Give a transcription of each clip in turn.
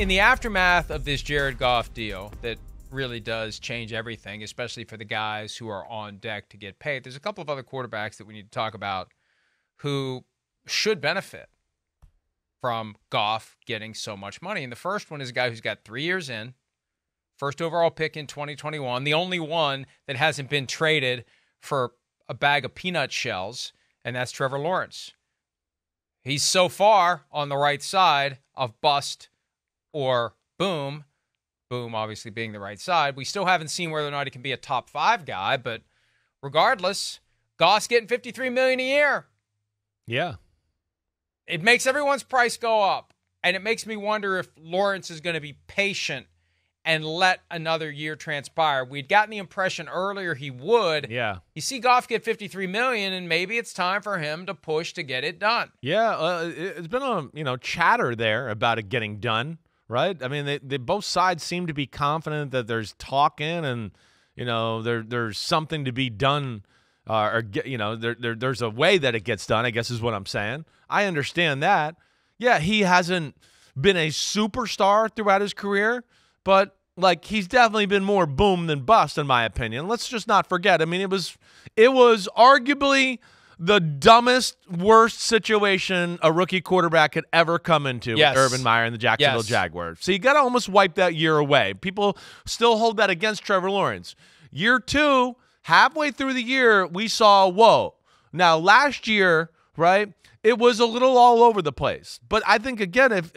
in the aftermath of this Jared Goff deal that really does change everything, especially for the guys who are on deck to get paid, there's a couple of other quarterbacks that we need to talk about who should benefit from Goff getting so much money. And the first one is a guy who's got 3 years in, first overall pick in 2021, the only one that hasn't been traded for a bag of peanut shells, and that's Trevor Lawrence. He's so far on the right side of bust or boom. Boom, obviously being the right side. We still haven't seen whether or not he can be a top 5 guy, but regardless, Goff's getting $53 million a year. Yeah. It makes everyone's price go up, and it makes me wonder if Lawrence is going to be patient and let another year transpire. We'd gotten the impression earlier he would. Yeah. You see Goff get $53 million, and maybe it's time for him to push to get it done. Yeah, it's been a chatter there about it getting done, right? I mean, they both sides seem to be confident that there's talking and there's something to be done, there's a way that it gets done, I guess is what I'm saying. I understand that. Yeah, he hasn't been a superstar throughout his career, but he's definitely been more boom than bust, in my opinion. Let's just not forget. I mean, it was arguably the dumbest, worst situation a rookie quarterback could ever come into with Urban Meyer and the Jacksonville Jaguars. So you got to almost wipe that year away. People still hold that against Trevor Lawrence. Year 2, halfway through the year, we saw, whoa. Now, last year, right, it was a little all over the place. But I think, again, if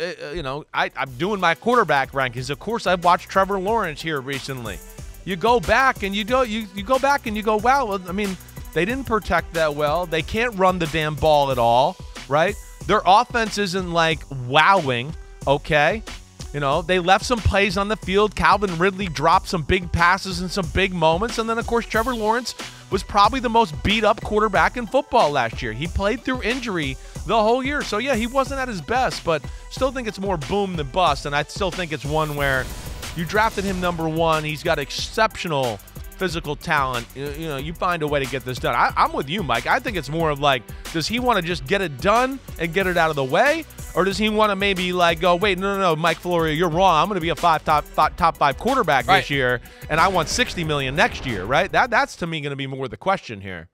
I'm doing my quarterback rankings. Of course, I've watched Trevor Lawrence here recently. You go back and you go back and you go, wow, I mean, they didn't protect that well. They can't run the damn ball at all, right? Their offense isn't wowing, okay? They left some plays on the field. Calvin Ridley dropped some big passes in some big moments. And then, of course, Trevor Lawrence was probably the most beat-up quarterback in football last year. He played through injury the whole year. So, yeah, he wasn't at his best, but still think it's more boom than bust. And I still think it's one where you drafted him number 1. He's got exceptional physical talent. You find a way to get this done. I'm with you, Mike. I think it's more of does he want to just get it done and get it out of the way? Or does he want to maybe go, wait, no, Mike Florio, you're wrong. I'm going to be a top 5 quarterback this year, and I want $60 million next year, right? That's to me going to be more the question here.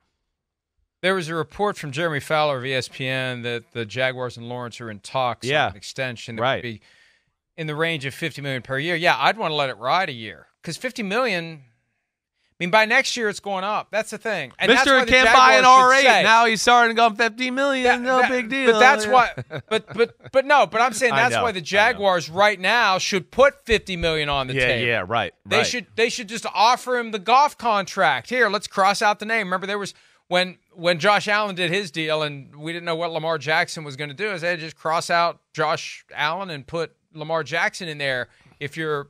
There was a report from Jeremy Fowler of ESPN that the Jaguars and Lawrence are in talks on an extension that would be in the range of $50 million per year. Yeah, I'd want to let it ride a year because $50 million. I mean, by next year, it's going up. That's the thing. And Mr. can't buy an R8. Now he's starting to go $50 million. Big deal. But that's why. But I'm saying that's why the Jaguars right now should put $50 million on the table. Yeah, right. They should just offer him the Goff contract. Here, let's cross out the name. Remember, there was when Josh Allen did his deal, and we didn't know what Lamar Jackson was going to do. Is they just cross out Josh Allen and put Lamar Jackson in there. If you're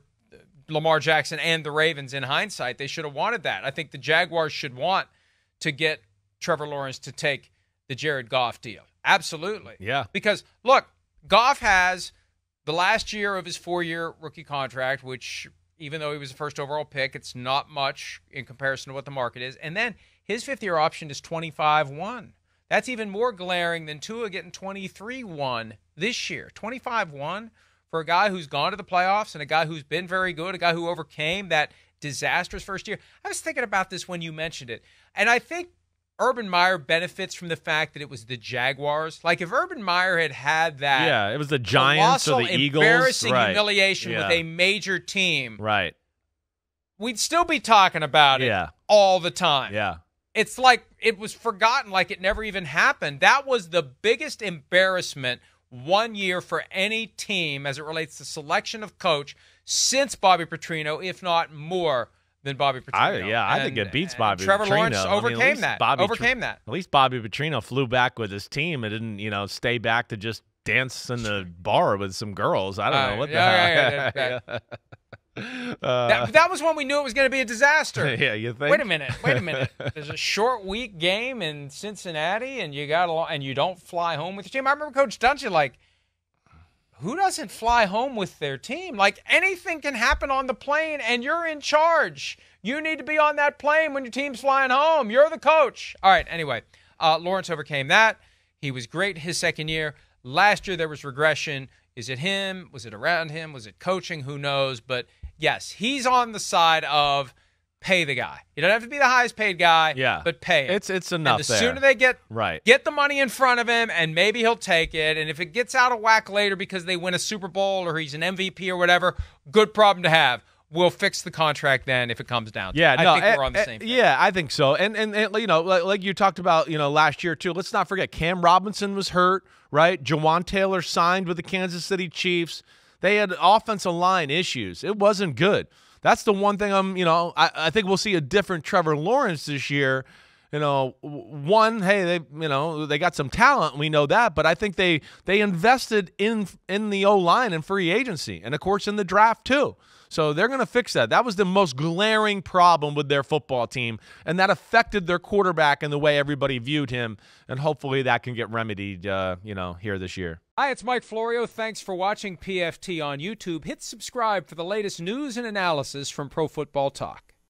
Lamar Jackson and the Ravens, in hindsight, they should have wanted that. I think the Jaguars should want to get Trevor Lawrence to take the Jared Goff deal. Absolutely. Yeah. Because, look, Goff has the last year of his 4-year rookie contract, which, even though he was the first overall pick, it's not much in comparison to what the market is. And then his 5th-year option is 25-1. That's even more glaring than Tua getting 23-1 this year. 25-1. For a guy who's gone to the playoffs and a guy who's been very good, a guy who overcame that disastrous first year. I was thinking about this when you mentioned it. And I think Urban Meyer benefits from the fact that it was the Jaguars. If Urban Meyer had that. Yeah, it was the Giants or the Eagles. Embarrassing humiliation with a major team. Right. We'd still be talking about it all the time. Yeah. It's it was forgotten, it never even happened. That was the biggest embarrassment one year for any team as it relates to selection of coach since Bobby Petrino, if not more than Bobby Petrino. I think it beats Bobby Trevor Petrino. Lawrence overcame that. At least Bobby Petrino flew back with his team and didn't, stay back to just dance in the bar with some girls. I don't know what the hell. That was when we knew it was going to be a disaster. Yeah, you think? Wait a minute. There's a short week game in Cincinnati, and you don't fly home with your team. I remember Coach Dungy who doesn't fly home with their team? Anything can happen on the plane, and you're in charge. You need to be on that plane when your team's flying home. You're the coach. All right. Anyway, Lawrence overcame that. He was great his second year. Last year there was regression. Is it him? Was it around him? Was it coaching? Who knows? But yes, he's on the side of pay the guy. You don't have to be the highest paid guy, but pay him. It's enough. And the sooner they get the money in front of him, and maybe he'll take it. And if it gets out of whack later because they win a Super Bowl or he's an MVP or whatever, good problem to have. We'll fix the contract then if it comes down to it. I think we're on the same page. Yeah, I think so. And you know, like you talked about, you know, last year too. Let's not forget Cam Robinson was hurt, right? Jawan Taylor signed with the Kansas City Chiefs. They had offensive line issues. It wasn't good. That's the one thing I think we'll see a different Trevor Lawrence this year. You know, they got some talent, we know that, but I think they invested in the O-line and free agency, and of course in the draft too. So they're going to fix that. That was the most glaring problem with their football team, and that affected their quarterback and the way everybody viewed him, and hopefully that can get remedied, here this year. Hi, it's Mike Florio. Thanks for watching PFT on YouTube. Hit subscribe for the latest news and analysis from Pro Football Talk.